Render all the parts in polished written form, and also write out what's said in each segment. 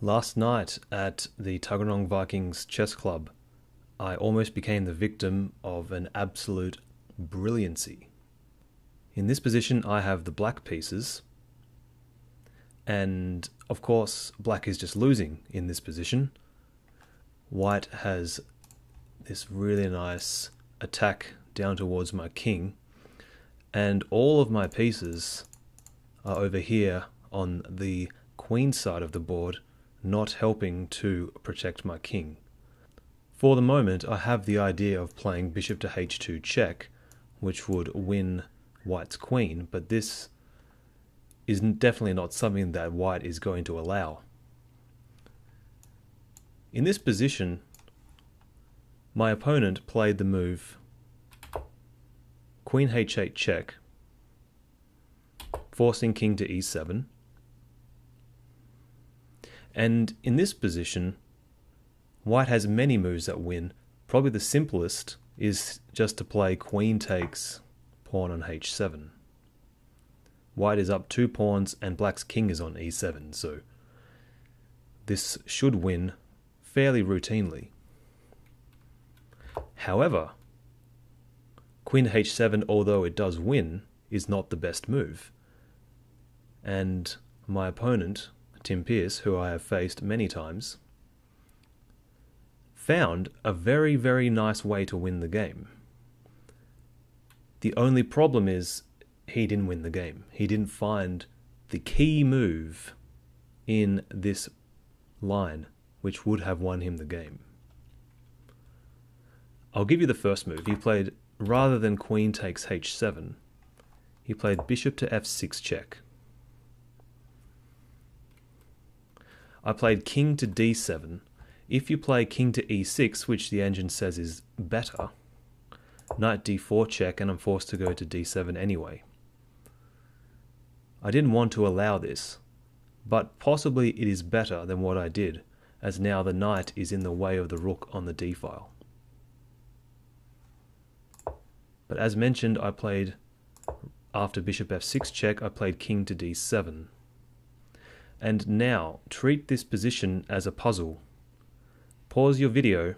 Last night at the Tuggeranong Vikings Chess Club, I almost became the victim of an absolute brilliancy. In this position I have the black pieces, and of course black is just losing in this position. White has this really nice attack down towards my king, and all of my pieces are over here on the queen side of the board, not helping to protect my king. For the moment I have the idea of playing bishop to h2 check, which would win white's queen, but this is definitely not something that white is going to allow. In this position, my opponent played the move queen h8 check, forcing king to e7. And in this position, white has many moves that win. Probably the simplest is just to play queen takes pawn on h7. White is up 2 pawns and black's king is on e7, so this should win fairly routinely. However, queen h7, although it does win, is not the best move. And my opponent, Tim Pearce, who I have faced many times, found a very, very nice way to win the game. The only problem is he didn't win the game. He didn't find the key move in this line, which would have won him the game. I'll give you the first move. He played, rather than queen takes h7, he played bishop to f6 check. I played king to d7. If you play king to e6, which the engine says is better, knight d4 check, and I'm forced to go to d7 anyway. I didn't want to allow this, but possibly it is better than what I did, as now the knight is in the way of the rook on the d file. But as mentioned, I played, after bishop f6 check, I played king to d7. And now, treat this position as a puzzle. Pause your video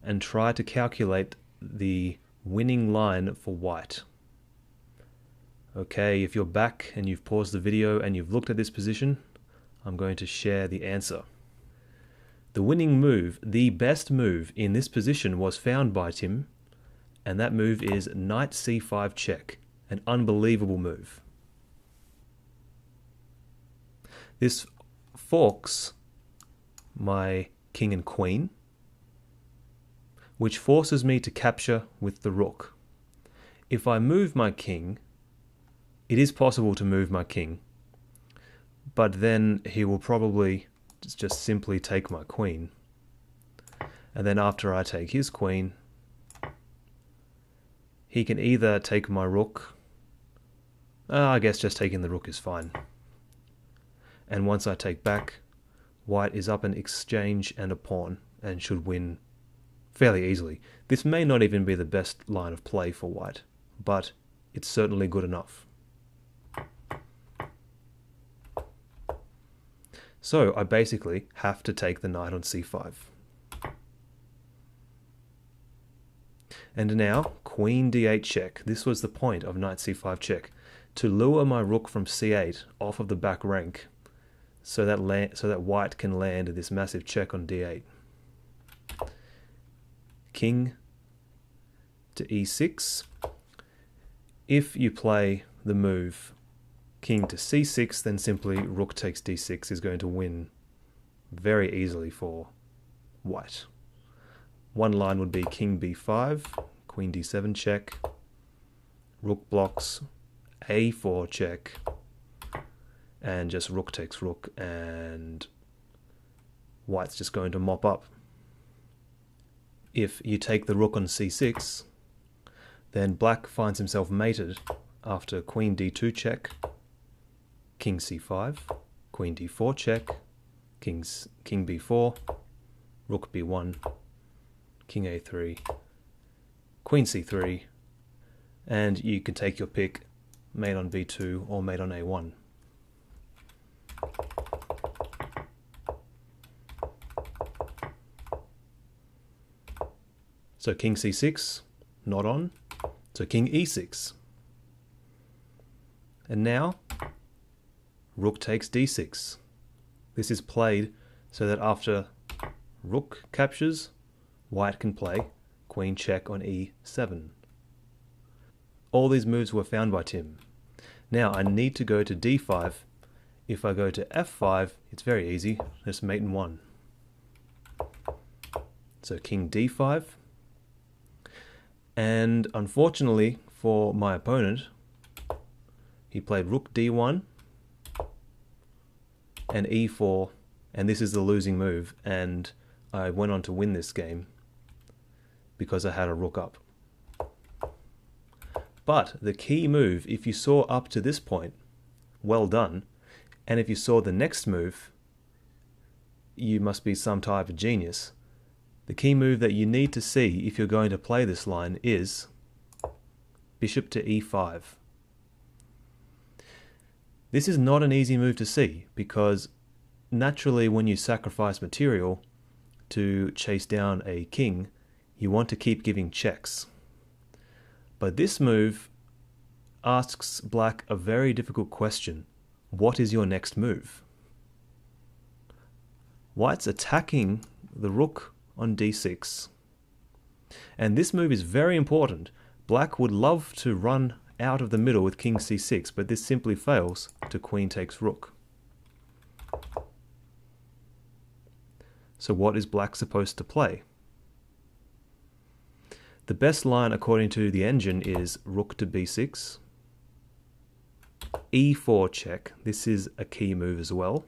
and try to calculate the winning line for white. Okay, if you're back and you've paused the video and you've looked at this position, I'm going to share the answer. The winning move, the best move in this position, was found by Tim, and that move is knight c5 check, an unbelievable move. This forks my king and queen, which forces me to capture with the rook. If I move my king, it is possible to move my king, but then he will probably just simply take my queen. And then after I take his queen, he can either take my rook. I guess just taking the rook is fine. And once I take back, white is up an exchange and a pawn and should win fairly easily. This may not even be the best line of play for white, but it's certainly good enough. So I basically have to take the knight on c5. And now queen d8 check. This was the point of knight c5 check, to lure my rook from c8 off of the back rank, so that white can land this massive check on d8. King to e6. If you play the move king to c6, then simply rook takes d6 is going to win very easily for white. One line would be king b5, queen d7 check, rook blocks, a4 check, and just rook takes rook, and white's just going to mop up. If you take the rook on c6, then black finds himself mated after queen d2 check, king c5, queen d4 check, king b4, rook b1, king a3, queen c3, and you can take your pick, mate on b2 or mate on a1. So king c6, not on. So king e6. And now, rook takes d6. This is played so that after rook captures, white can play queen check on e7. All these moves were found by Tim. Now I need to go to d5. If I go to f5, it's very easy, just mate in 1. So king d5. And unfortunately for my opponent, he played rook d1 and e4, and this is the losing move, and I went on to win this game because I had a rook up. But the key move, if you saw up to this point, well done, and if you saw the next move, you must be some type of genius. The key move that you need to see if you're going to play this line is bishop to e5. This is not an easy move to see because naturally when you sacrifice material to chase down a king, you want to keep giving checks. But this move asks black a very difficult question. What is your next move? White's attacking the rook on d6. And this move is very important. Black would love to run out of the middle with king c6, but this simply fails to queen takes rook. So what is black supposed to play? The best line according to the engine is rook to b6, e4 check. This is a key move as well.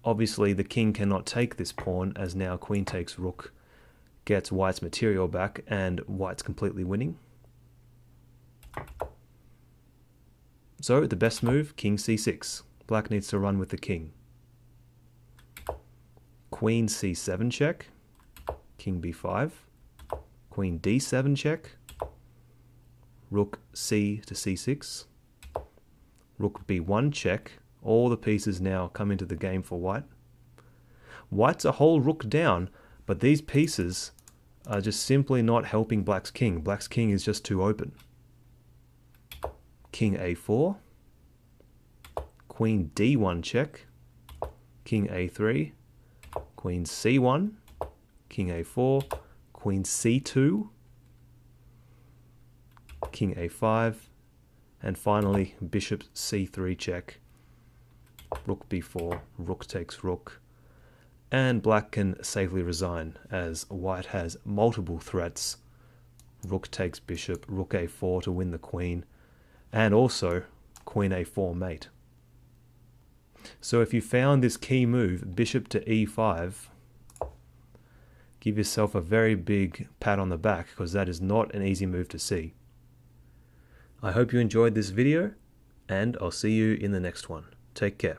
Obviously the king cannot take this pawn, as now queen takes rook gets white's material back and white's completely winning. So the best move, king c6. Black needs to run with the king. Queen c7 check, king b5, queen d7 check, rook c to c6, rook b1 check. All the pieces now come into the game for white. White's a whole rook down, but these pieces are just simply not helping black's king. Black's king is just too open. King a4, queen d1 check, king a3, queen c1, king a4, queen c2, king a5, and finally bishop c3 check, rook b4, rook takes rook, and black can safely resign as white has multiple threats. Rook takes bishop, rook a4 to win the queen, and also queen a4 mate. So if you found this key move, bishop to e5, give yourself a very big pat on the back because that is not an easy move to see. I hope you enjoyed this video, and I'll see you in the next one. Take care.